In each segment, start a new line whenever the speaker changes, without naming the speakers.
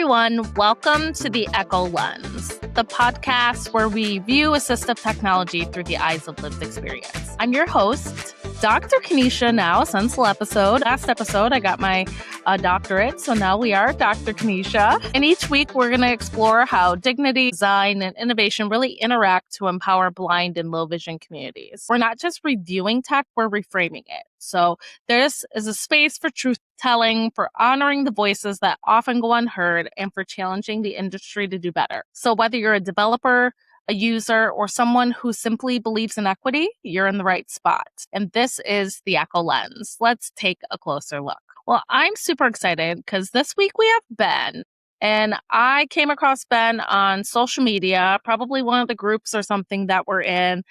everyone. Welcome to the EKO Lens, the podcast where we view assistive technology through the eyes of lived experience. I'm your host, Dr. Kanisha now, since last episode, I got my doctorate, so now we are Dr. Kanisha. And each week, we're going to explore how dignity, design, and innovation really interact to empower blind and low vision communities. We're not just reviewing tech, we're reframing it. So this is a space for truth-telling, for honoring the voices that often go unheard, and for challenging the industry to do better. So whether you're a developer, a user, or someone who simply believes in equity, you're in the right spot. And this is the EKO Lens. Let's take a closer look. Well, I'm super excited because this week we have Ben. And I came across Ben on social media, probably one of the groups or something that we're in.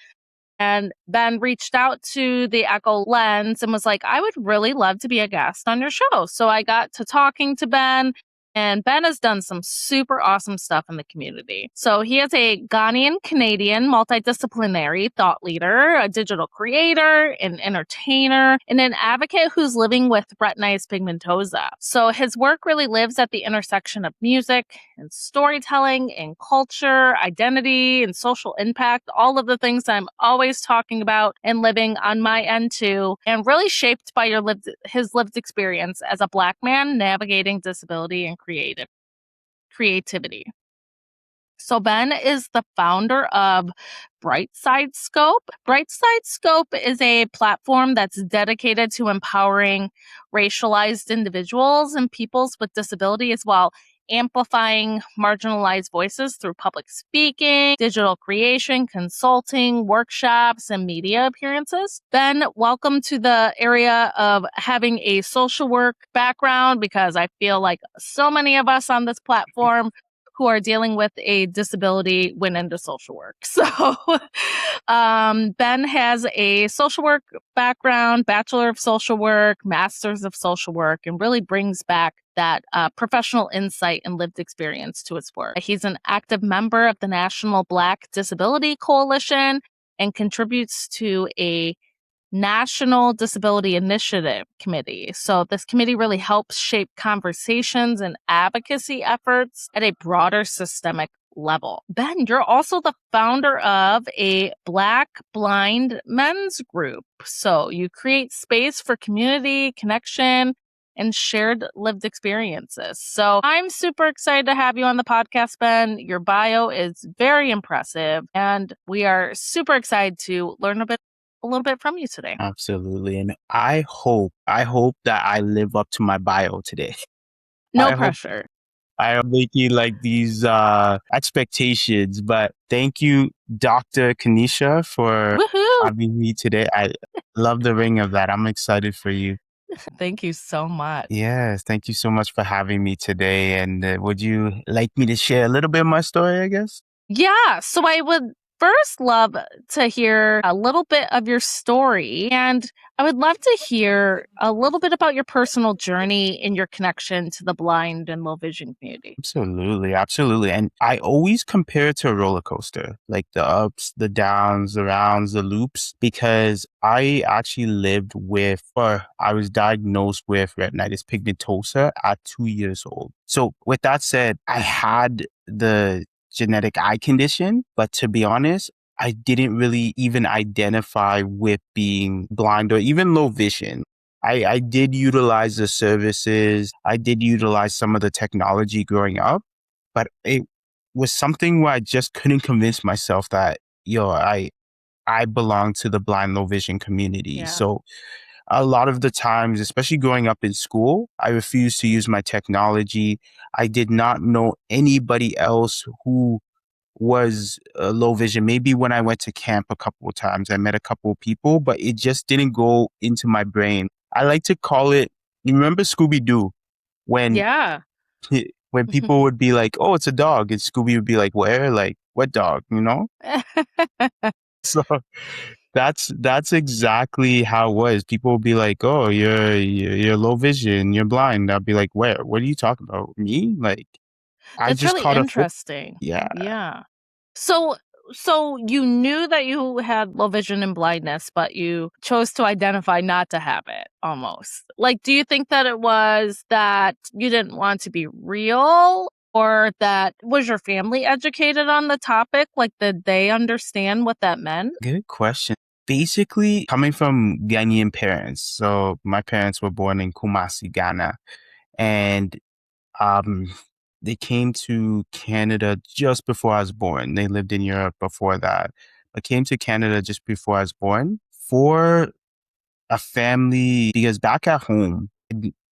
And Ben reached out to the EKO Lens and was like, I would really love to be a guest on your show. So I got to talking to Ben. And Ben has done some super awesome stuff in the community. So he is a Ghanaian Canadian multidisciplinary thought leader, a digital creator, an entertainer, and an advocate who's living with retinitis pigmentosa. So his work really lives at the intersection of music and storytelling and culture, identity and social impact, all of the things I'm always talking about and living on my end too, and really shaped by his lived experience as a Black man navigating disability and creativity. So Ben is the founder of Brightside Scope. Brightside Scope is a platform that's dedicated to empowering racialized individuals and peoples with disability as well, amplifying marginalized voices through public speaking, digital creation, consulting, workshops, and media appearances. Ben, welcome to the area of having a social work background, because I feel like so many of us on this platform who are dealing with a disability went into social work. So Ben has a social work background, Bachelor of Social Work, Masters of Social Work, and really brings back that professional insight and lived experience to his work. He's an active member of the National Black Disability Coalition and contributes to a National Disability Initiative Committee. So this committee really helps shape conversations and advocacy efforts at a broader systemic level. Ben, you're also the founder of a Black blind men's group. So you create space for community, connection, and shared lived experiences. So I'm super excited to have you on the podcast, Ben. Your bio is very impressive, and we are super excited to learn a little bit from you today.
Absolutely. And I hope that I live up to my bio today.
No pressure.
I am making like these expectations, but thank you, Dr. Kanisha, for having me today. I love the ring of that. I'm excited for you.
Thank you so much.
Yes, thank you so much for having me today. And would you like me to share a little bit of my story, I guess?
Yeah, so I would first love to hear a little bit of your story, and I would love to hear a little bit about your personal journey and your connection to the blind and low vision community.
Absolutely. And I always compare it to a roller coaster, like the ups, the downs, the rounds, the loops, because I actually I was diagnosed with retinitis pigmentosa at 2 years old. So with that said, I had the genetic eye condition, but to be honest, I didn't really even identify with being blind or even low vision. I did utilize the services. I did utilize some of the technology growing up, but it was something where I just couldn't convince myself that, I belong to the blind low vision community.
Yeah.
So a lot of the times, especially growing up in school, I refused to use my technology. I did not know anybody else who was low vision. Maybe when I went to camp a couple of times, I met a couple of people, but it just didn't go into my brain. I like to call it, you remember Scooby-Doo? When people would be like, oh, it's a dog. And Scooby would be like, where? Like, what dog? So that's exactly how it was. People would be like, "Oh, you're low vision, you're blind." I'd be like, "Where? What are you talking about? Me?" Like, I
That's
just
really
caught
interesting. Yeah. So you knew that you had low vision and blindness, but you chose to identify not to have it almost. Like, do you think that it was that you didn't want to be real, Or that was your family educated on the topic? Like, did they understand what that meant?
Good question. Basically, coming from Ghanaian parents. So my parents were born in Kumasi, Ghana, and um, they came to Canada just before I was born. They lived in Europe before that, but came to Canada just before I was born for a family, because back at home,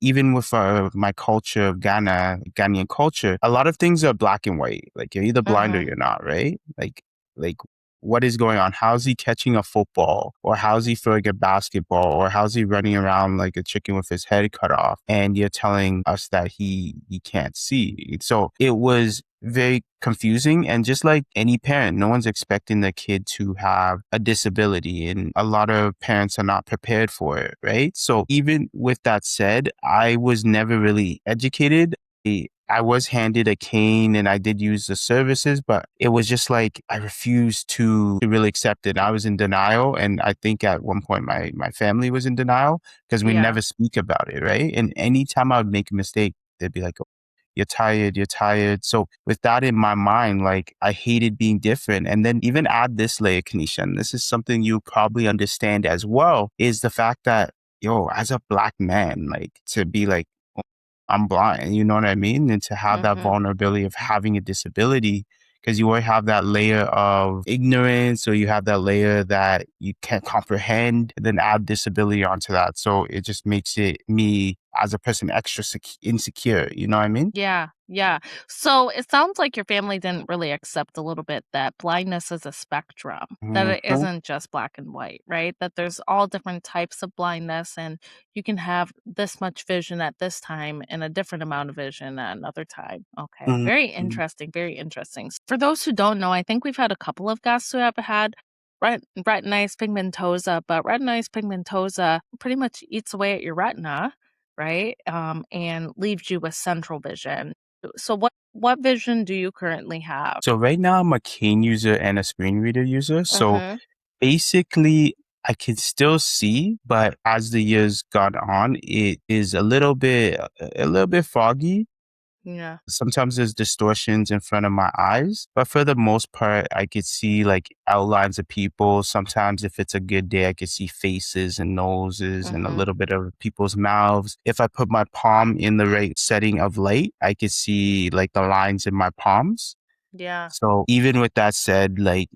even with my culture of Ghanaian culture, a lot of things are black and white. Like you're either blind or
Mm-hmm.
you're not, right? Like what is going on? How's he catching a football? Or how's he throwing a basketball? Or how's he running around like a chicken with his head cut off? And you're telling us that he can't see. So it was very confusing. And just like any parent, no one's expecting the kid to have a disability. And a lot of parents are not prepared for it, right? So even with that said, I was never really educated. I was handed a cane and I did use the services, but it was just like I refused to really accept it. I was in denial. And I think at one point my family was in denial because we
Yeah.
never speak about it, right? And anytime I would make a mistake, they'd be like, you're tired. So with that in my mind, like I hated being different. And then even add this layer, Kanisha, and this is something you probably understand as well, is the fact that, as a black man, like to be like, "Oh, I'm blind," you know what I mean? And to have that
Mm-hmm.
vulnerability of having a disability, because you always have that layer of ignorance or you have that layer that you can't comprehend, and then add disability onto that. So it just makes it me as a person extra insecure. You know what I mean?
Yeah, yeah. So it sounds like your family didn't really accept a little bit that blindness is a spectrum, that it
Mhm.
isn't just black and white, right? That there's all different types of blindness, and you can have this much vision at this time and a different amount of vision at another time. Okay. Very
Mhm.
interesting. Very interesting. For those who don't know, I think we've had a couple of guests who have had retinitis pigmentosa, but retinitis pigmentosa pretty much eats away at your retina, right? And leaves you with central vision. So what vision do you currently have?
So right now I'm a cane user and a screen reader user. So
Mm-hmm.
basically I can still see, but as the years gone on, it is a little bit foggy.
Yeah.
Sometimes there's distortions in front of my eyes, but for the most part, I could see like outlines of people. Sometimes if it's a good day, I could see faces and noses and a
Mm-hmm.
little bit of people's mouths. If I put my palm in the right setting of light, I could see like the lines in my palms.
Yeah.
So even with that said, like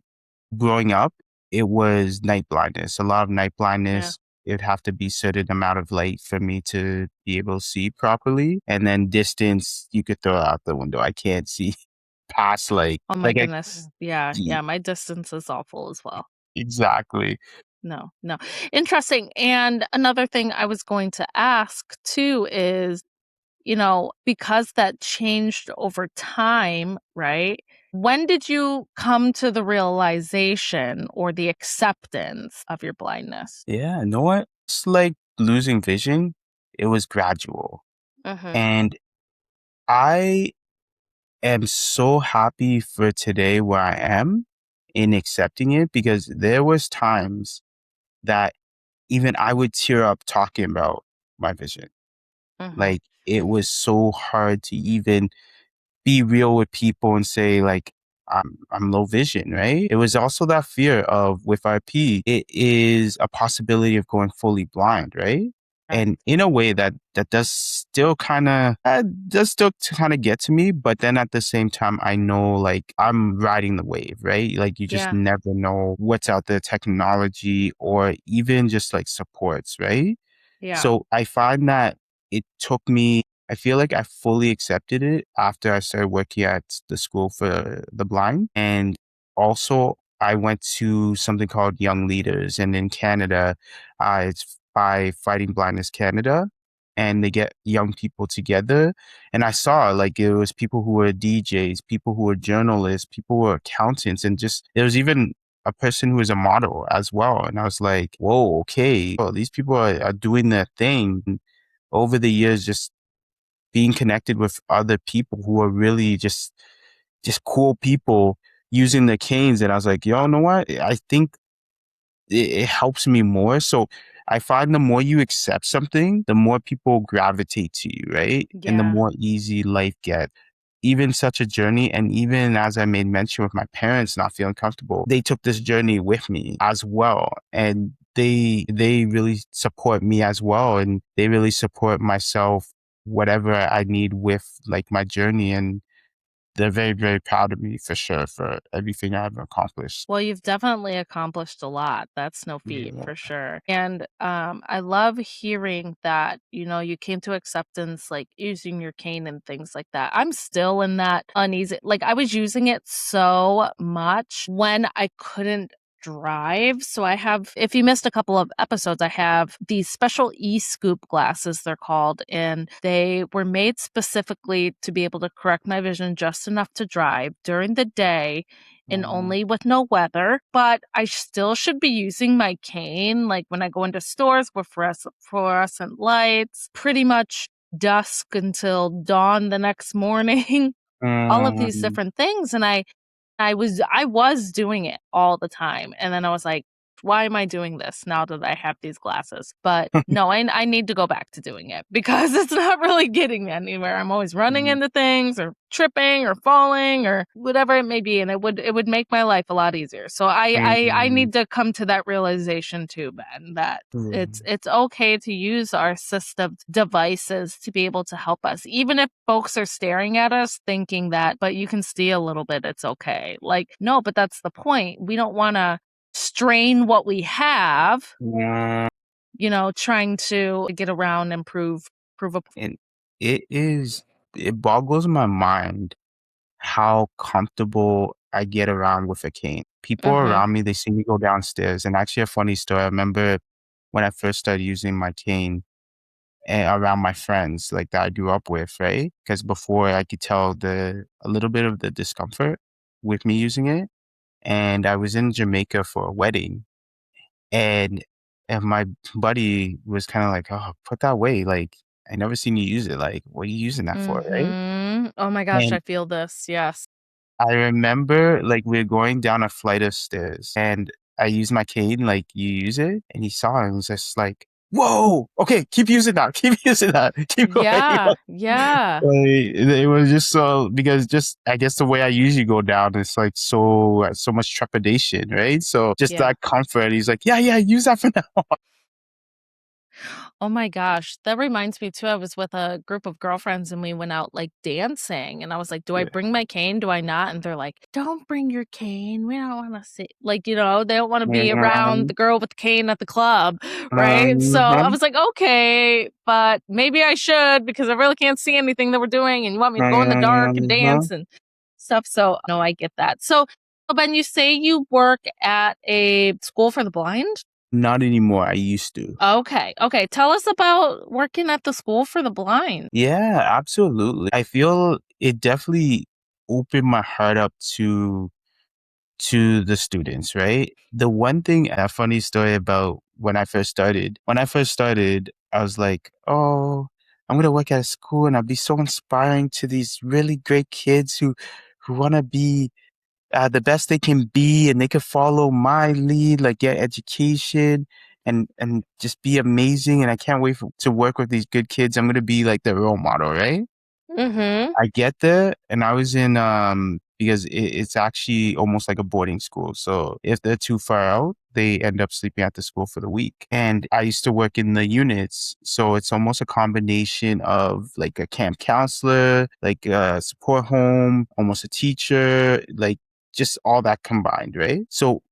growing up, it was night blindness, a lot of night
Yeah.
blindness. It'd have to be certain amount of light for me to be able to see properly. And then distance, you could throw out the window. I can't see past
Oh my
like I
goodness. Yeah.
e-
Yeah. My distance is awful as well.
exactly.
No, no. Interesting. And another thing I was going to ask too is, because that changed over time, right? When did you come to the realization or the acceptance of your blindness?
Yeah, you know what? It's like losing vision. It was gradual.
Mm-hmm.
And I am so happy for today where I am in accepting it, because there was times that even I would tear up talking about my vision.
Mm-hmm.
Like it was so hard to even be real with people and say like I'm low vision, right? It was also that fear of with RP, it is a possibility of going fully blind, right?
Right.
And in a way that does still kind of get to me, but then at the same time, I know like I'm riding the wave, right? Like you just
Yeah.
never know what's out there, technology or even just like supports, right?
Yeah.
So I find that it took me, I feel like I fully accepted it after I started working at the school for the blind. And also, I went to something called Young Leaders. And in Canada, it's by Fighting Blindness Canada. And they get young people together. And I saw like it was people who were DJs, people who were journalists, people who were accountants, and just there was even a person who was a model as well. And I was like, whoa, okay. Oh, these people are doing their thing. Over the years, just being connected with other people who are really just cool people using the canes. And I was like, yo, know what? I think it helps me more. So I find the more you accept something, the more people gravitate to you, right? And the
Yeah.
more easy life gets. even such a journey, and even as I made mention with my parents not feeling comfortable, they took this journey with me as well. And they really support me as well. And they really support myself, whatever I need with like my journey. And they're very, very proud of me for sure for everything I've accomplished.
Well, you've definitely accomplished a lot. That's no feat
Yeah.
for sure. And I love hearing that, you came to acceptance, like using your cane and things like that. I'm still in that uneasy. Like I was using it so much when I couldn't drive. So I have, if you missed a couple of episodes, I have these special e-scoop glasses, they're called, and they were made specifically to be able to correct my vision just enough to drive during the day and
Um,
only with no weather, but I still should be using my cane, like when I go into stores with fluorescent lights, pretty much dusk until dawn the next morning, all of these
um,
different things. And I was doing it all the time. And then I was like, why am I doing this now that I have these glasses? But no, I need to go back to doing it because it's not really getting me anywhere. I'm always running
mhm,
into things or tripping or falling or whatever it may be. And it would make my life a lot easier. So I
mhm,
need to come to that realization too, Ben, that it's
mhm.
it's okay to use our assistive devices to be able to help us, even if folks are staring at us thinking that, but you can see a little bit, it's okay. Like, no, but that's the point. We don't want to strain what we have,
Yeah.
trying to get around and prove a
And it boggles my mind how comfortable I get around with a cane. People
Mhm.
around me, they see me go downstairs. And actually, a funny story. I remember when I first started using my cane around my friends, like that I grew up with, right? Because before I could tell a little bit of the discomfort with me using it. And I was in Jamaica for a wedding, and my buddy was kind of like, "Oh, put that away. Like, I never seen you use it. Like, what are you using that for?" Right?
Mhm. Oh my gosh, I
And
feel this. Yes.
I remember like we're going down a flight of stairs and I use my cane, like you use it, and he saw it and was just like, "Whoa, okay, keep using that, keep using that, keep going."
Yeah. Yeah.
Like, it was just so because just I guess the way I usually go down is like so much trepidation, right? So just
Yeah.
that comfort. He's like, yeah, use that for now.
Oh my gosh, that reminds me too. I was with a group of girlfriends and we went out like dancing. And I was like, do I
Yeah.
bring my cane? Do I not? And they're like, don't bring your cane. We don't want to see, like, they don't want to be around
Mhm,
the girl with the cane at the club. Right. So I
mhm,
was like, okay, but maybe I should because I really can't see anything that we're doing. And you want me to go in the dark and
mhm.
dance and stuff. So no, I get that. So, Ben, you say you work at a school for the blind?
Not anymore. I used to.
Okay. Okay. Tell us about working at the school for the blind.
Yeah, absolutely. I feel it definitely opened my heart up to the students, right? The one thing, a funny story about when I first started. When I first started, I was like, "Oh, I'm gonna work at a school and I'll be so inspiring to these really great kids who want to be the best they can be, and they could follow my lead, like get education and just be amazing. And I can't wait to work with these good kids. I'm gonna be like the role model, right?"
Mhm.
I get there, and I was in because it's actually almost like a boarding school. So if they're too far out, they end up sleeping at the school for the week. And I used to work in the units, so it's almost a combination of like a camp counselor, like a support home, almost a teacher, like just all that combined, right? So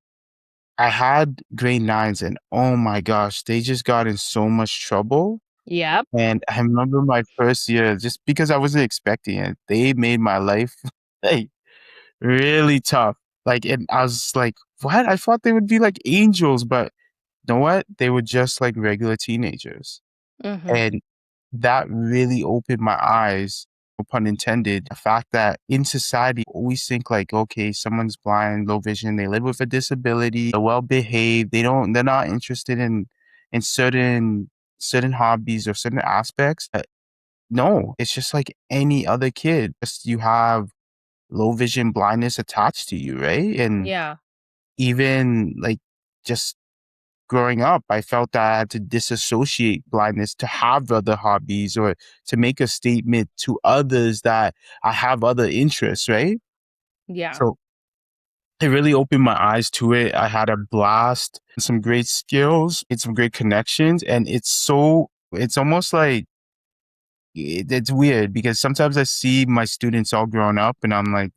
I had grade nines, and oh my gosh, they just got in so much trouble.
Yep.
And I remember my first year, just because I wasn't expecting it, they made my life like really tough. Like, and I was like, what? I thought they would be like angels, but you know what? They were just like regular teenagers.
Mhm.
And that really opened my eyes, no pun intended, the fact that in society, we always think like, okay, someone's blind, low vision, they live with a disability, they're well behaved, they're not interested in certain hobbies or certain aspects. No, it's just like any other kid. Just you have low vision blindness attached to you, right? And
Yeah.
even like just growing up, I felt that I had to disassociate blindness to have other hobbies or to make a statement to others that I have other interests, right?
Yeah.
So it really opened my eyes to it. I had a blast, some great skills, and some great connections. And it's almost like, it's weird because sometimes I see my students all grown up and I'm like,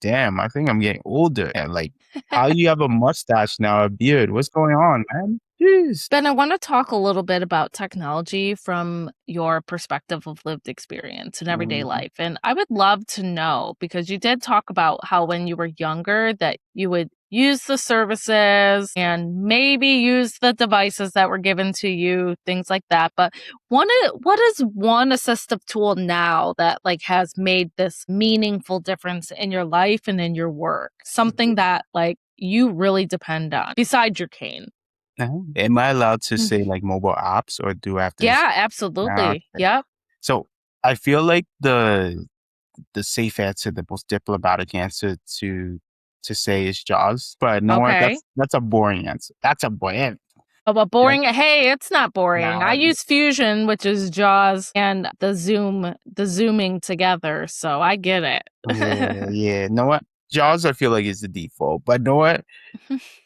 damn, I think I'm getting older. And like, how you have a mustache now, a beard? What's going on, man? Jeez.
Ben, I want to talk a little bit about technology from your perspective of lived experience in everyday
Mhm.
life. And I would love to know, because you did talk about how when you were younger that you would use the services and maybe use the devices that were given to you, things like that. But what is one assistive tool now that like has made this meaningful difference in your life and in your work? Something that like you really depend on besides your cane.
Am I allowed to
Mm.
say like mobile apps or do I have to?
Yeah,
Ah,
absolutely.
okay.
Yep.
So I feel like the safe answer, the most diplomatic answer to say is Jaws. But you know what?
Okay.
That's a boring answer. That's a boring.
Oh, but
Yeah.
boring. Hey, it's not boring. I
Nah,
use Fusion, which is JAWS and the zooming together. So I get
yeah,
it.
yeah. You know what? Jaws, I feel like is the default. But you know what?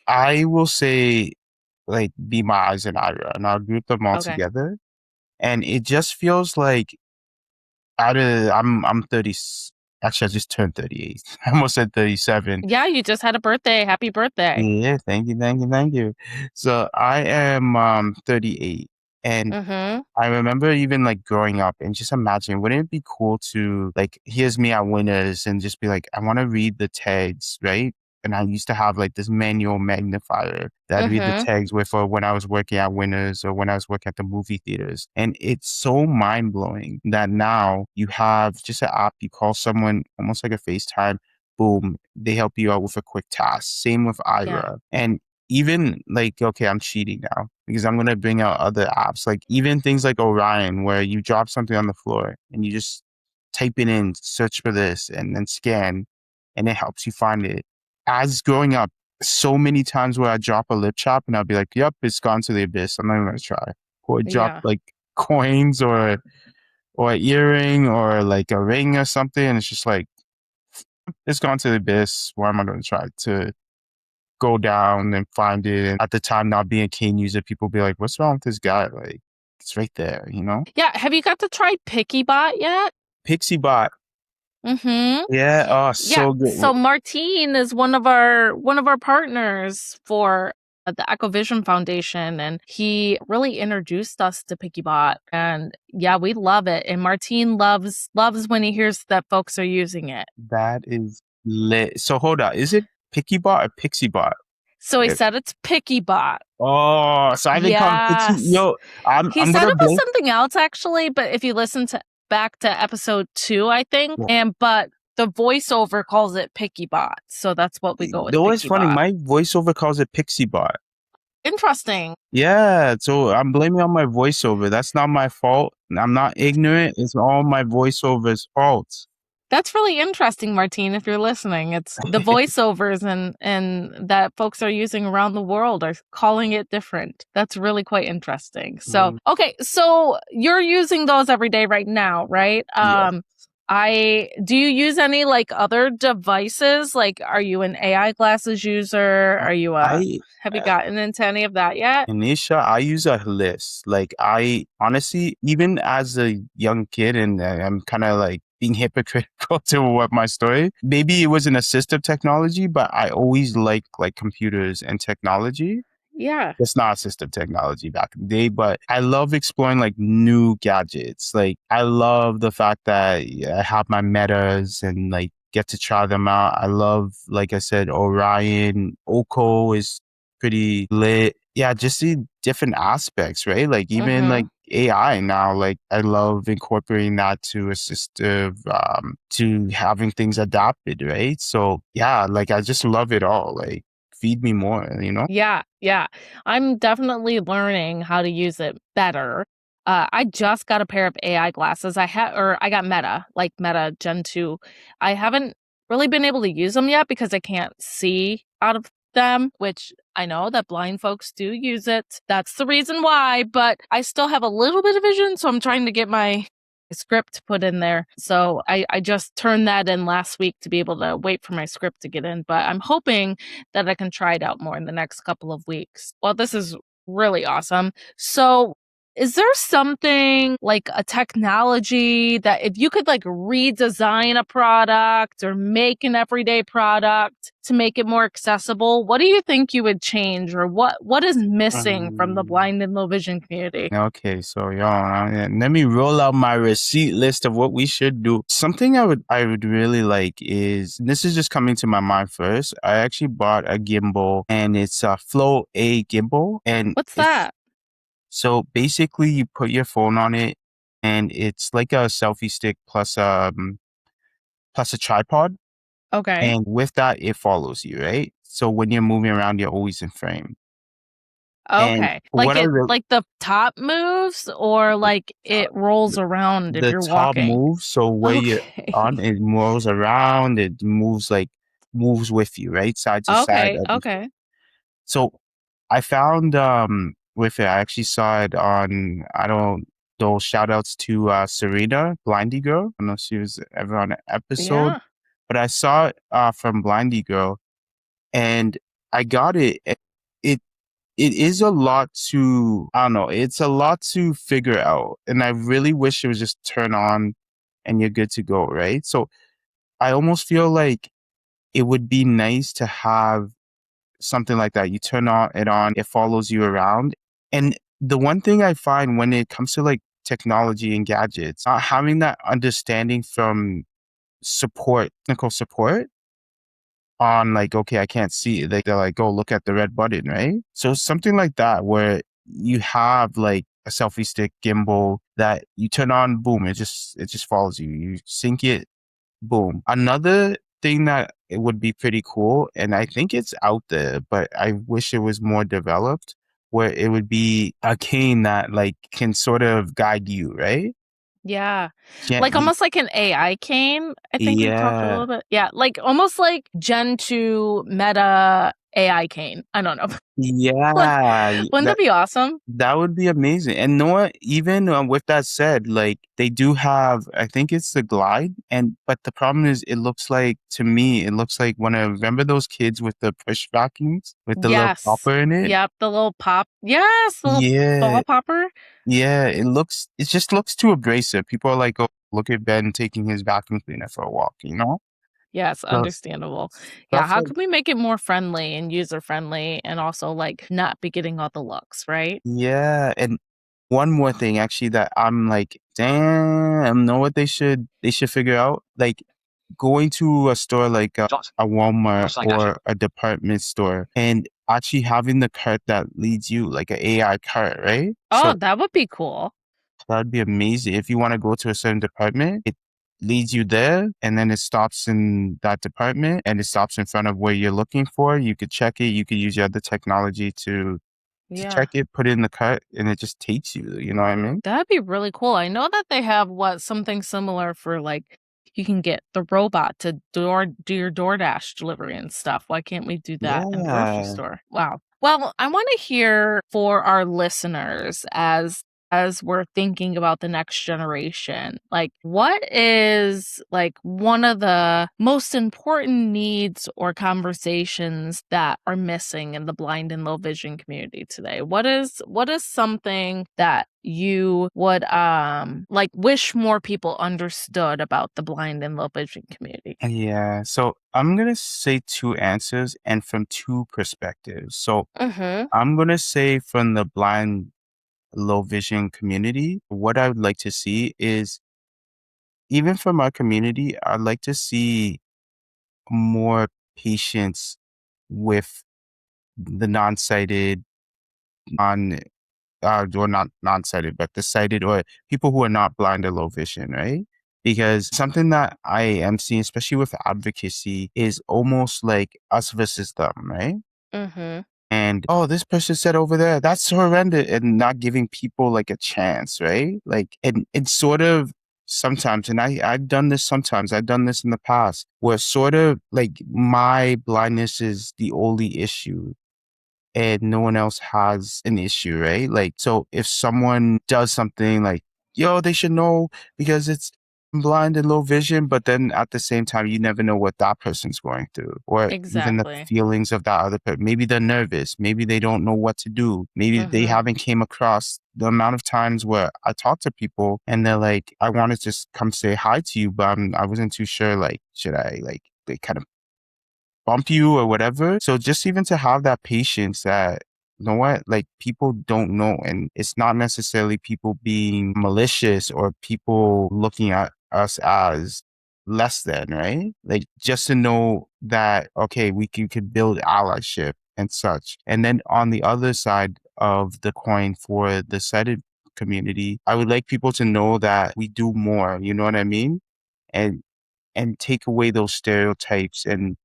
I will say like Be My Eyes and Ira, and I'll group them all
Okay.
together. And it just feels like I'm 30. Actually, I just turned 38. I almost said 37.
Yeah, you just had a birthday. Happy birthday.
Yeah, thank you, thank you, thank you. So I am 38, and
Mm-hmm.
I remember even like growing up and just imagine, wouldn't it be cool to like, here's me at Winners and just be like, I want to read the tags, right? And I used to have like this manual magnifier that I'd read the
Mm-hmm.
tags with or when I was working at Winners or when I was working at the movie theaters. And it's so mind blowing that now you have just an app, you call someone almost like a FaceTime, boom, they help you out with a quick task. Same with
Yeah.
Ira. And even like, okay, I'm cheating now because I'm going to bring out other apps, like even things like Orion, where you drop something on the floor and you just type it in, search for this, and then scan, and it helps you find it. As growing up, so many times where I drop a lip chop and I'll be like, yep, it's gone to the abyss. I'm not even going to try. Or drop
Yeah.
like coins or an earring or like a ring or something. And it's just like, it's gone to the abyss. Why am I going to try to go down and find it? And at the time, not being a cane user, people be like, what's wrong with this guy? Like, it's right there, you know?
Yeah. Have you got to try PickyBot yet?
Pixie Bot.
Mm-hmm.
Yeah. Oh,
Yeah.
so good.
So Martine is one of our partners for the Ecovision Foundation, and he really introduced us to PickyBot. And yeah, we love it. And Martine loves when he hears that folks are using it.
That is lit. So hold on. Is it Picky Bot or Pixie Bot?
So he
Eh,
said it's PickyBot.
Oh, so I've been calling Pixie.
Yes.
Yo,
He
I'm
said
gonna
it was
blame.
something else actually, but if you listen to back to episode 2, I think,
Yeah.
but the voiceover calls it PickyBot. So that's what we go with,
Though it's funny,
PickyBot.
my voiceover calls it Pixie Bot.
Interesting.
Yeah, so I'm blaming on my voiceover. That's not my fault. I'm not ignorant. It's all my voiceover's fault.
That's really interesting, Martine, if you're listening. It's the voiceovers and that folks are using around the world are calling it different. That's really quite interesting. So,
Mm,
okay, so you're using those every day right now, right?
yeah.
Do you use any like other devices? Like, are you an AI glasses user?
Uh, I
Have you gotten into any of that yet?
Anisha, I use a list. Like I honestly, even as a young kid, and I'm kind of like being hypocritical to what my story. Maybe it was an assistive technology, but I always liked like computers and technology.
Yeah.
It's not assistive technology back in the day, but I love exploring like new gadgets. Like I love the fact that I have my metas and like get to try them out. I love, like I said, Orion, Oko is pretty lit. Yeah, just the different aspects, right? Like even
Mm-hmm.
like AI now, like I love incorporating that to assistive, to having things adapted, right? So yeah, like I just love it all. Like feed me more, you know?
Yeah, yeah. I'm definitely learning how to use it better. I just got a pair of AI glasses. I got Meta, like Meta Gen 2. I haven't really been able to use them yet because I can't see out of them, which I know that blind folks do use it. That's the reason why, but I still have a little bit of vision, so I'm trying to get my script put in there. So I just turned that in last week to be able to wait for my script to get in, but I'm hoping that I can try it out more in the next couple of weeks. Well, this is really awesome. So is there something like a technology that if you could like redesign a product or make an everyday product to make it more accessible, what do you think you would change, or what is missing from the blind and low vision community?
Okay, so let me roll out my receipt list of what we should do. Something I would really like is, this is just coming to my mind first. I actually bought a gimbal, and it's a Flow A gimbal, and
What's that?
so basically you put your phone on it, and it's like a selfie stick plus plus a tripod,
Okay.
and with that it follows you, right? So when you're moving around, you're always in frame. And
Okay.
what I really
Like the top moves, or like it rolls around if
the
you're
top
walking?
moves, so where you're on,
Okay.
it moves around, it moves like moves with you, right? Side to side.
Okay. Okay.
So I found with it, I actually saw it on, I don't those shout outs to Serena, Blindy Girl. I don't know if she was ever on an episode,
Yeah.
but I saw it from Blindy Girl, and I got it. It it is a lot to, I don't know, it's a lot to figure out. And I really wish it was just turn on and you're good to go, right? So I almost feel like it would be nice to have something like that. You turn on, it follows you around. And the one thing I find when it comes to like technology and gadgets, having that understanding from technical support on like, okay, I can't see it. They're like, go look at the red button, right? So something like that where you have like a selfie stick gimbal that you turn on, boom, it just follows you. You sync it, boom. Another thing that it would be pretty cool, and I think it's out there, but I wish it was more developed, where it would be a cane that like can sort of guide you, right?
Yeah. Like
Gently.
almost like an AI cane. I think we've talked a
Yeah.
little bit. Yeah. Like almost like Gen 2 meta AI cane. I don't know.
Yeah.
Wouldn't that be awesome?
That would be amazing. And know what? Even with that said, like they do have, I think it's the Glide, and but the problem is, it looks like to me, it looks like when I remember those kids with the push vacuums with the little
Yes.
popper in it.
Yep. The little pop. Yes. The little
Yeah,
ball popper.
yeah. It just looks too abrasive. People are like, oh, look at Ben taking his vacuum cleaner for a walk, you know?
Yes.
So
Understandable. Yeah.
stuff
How
like,
can we make it more friendly and user friendly and also like not be getting all the looks, right?
yeah. And one more thing actually that I'm like, damn, know what they should figure out? Like going to a store like a Walmart or a department store, and actually having the cart that leads you, like an AI cart, right?
Oh,
So
that would be cool.
that'd be amazing. If you want to go to a certain department, it leads you there, and then it stops in that department, and it stops in front of where you're looking for. You could check it. You could use your other technology to
Yeah.
check it, put it in the cart, and it just takes you. You know what I mean?
That'd be really cool. I know that they have something similar for like you can get the robot to do your DoorDash delivery and stuff. Why can't we do that in the grocery
Yeah.
store? Wow. Well, I want to hear for our listeners as we're thinking about the next generation. Like what is like one of the most important needs or conversations that are missing in the blind and low vision community today? What is something that you would like wish more people understood about the blind and low vision community?
Yeah. So I'm gonna say two answers and from two perspectives. So
Mhm.
I'm gonna say from the blind low vision community, what I would like to see is, even from our community, I'd like to see more patience with the non-sighted, non or not non-sighted, but the sighted, or people who are not blind or low vision, right? Because something that I am seeing, especially with advocacy, is almost like us versus them, right?
Mhm.
And oh, this person said over there, that's horrendous, and not giving people like a chance, right? Like, and sort of sometimes, and I've done this sometimes, I've done this in the past, where sort of like my blindness is the only issue and no one else has an issue, right? Like, so if someone does something like, yo, they should know because it's blind and low vision, but then at the same time, you never know what that person's going through, or even the
Exactly.
feelings of that other person. Maybe they're nervous. Maybe they don't know what to do. Maybe they haven't came across the amount of times where I talk to people and they're like, I want to just come say hi to you, but I wasn't too sure, like, should I like, they kind of bump you or whatever. So just even to have that patience that, you know what, like people don't know. And it's not necessarily people being malicious or people looking at us as less than, right? Like just to know that, okay, we could build allyship and such. And then on the other side of the coin for the sighted community, I would like people to know that we do more, you know what I mean? And take away those stereotypes and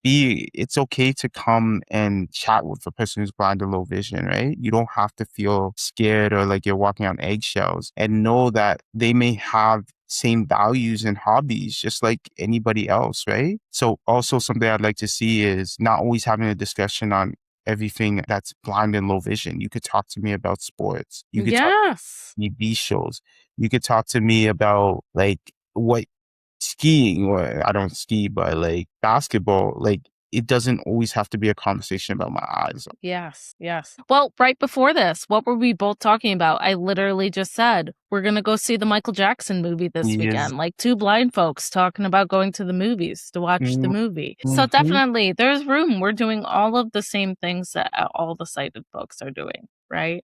it's okay to come and chat with a person who's blind or low vision, right? You don't have to feel scared or like you're walking on eggshells, and know that they may have same values and hobbies just like anybody else, right? So also something I'd like to see is not always having a discussion on everything that's blind and low vision. You could talk to me about sports. You could talk
Yes.
to me TV shows. You could talk to me about like what skiing, or I don't ski, but like basketball, like it doesn't always have to be a conversation about my eyes.
Yes. Yes. Well, right before this, what were we both talking about? I literally just said, we're going to go see the Michael Jackson movie this
Yes.
weekend. Like two blind folks talking about going to the movies to watch the movie. So
Mm-hmm.
definitely there's room. We're doing all of the same things that all the sighted folks are doing, right?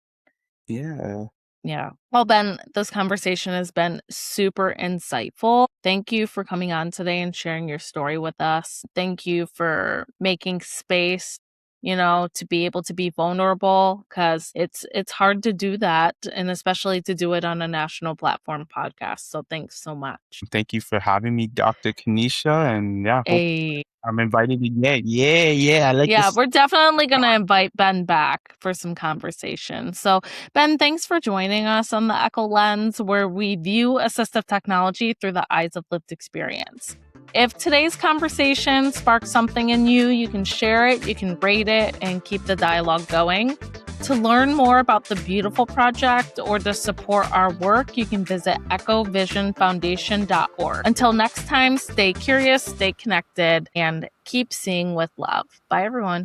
Yeah.
Yeah. Well, Ben, this conversation has been super insightful. Thank you for coming on today and sharing your story with us. Thank you for making space, to be able to be vulnerable, because it's hard to do that, and especially to do it on a national platform podcast. So thanks so much.
Thank you for having me, Dr. Kanisha. And yeah, hope
A
I'm invited again. Yeah. I like
Yeah,
this.
we're definitely going to invite Ben back for some conversation. So, Ben, thanks for joining us on the EKO Lens, where we view assistive technology through the eyes of lived experience. If today's conversation sparks something in you, you can share it, you can rate it, and keep the dialogue going. To learn more about the beautiful project or to support our work, you can visit echovisionfoundation.org. Until next time, stay curious, stay connected, and keep seeing with love. Bye, everyone.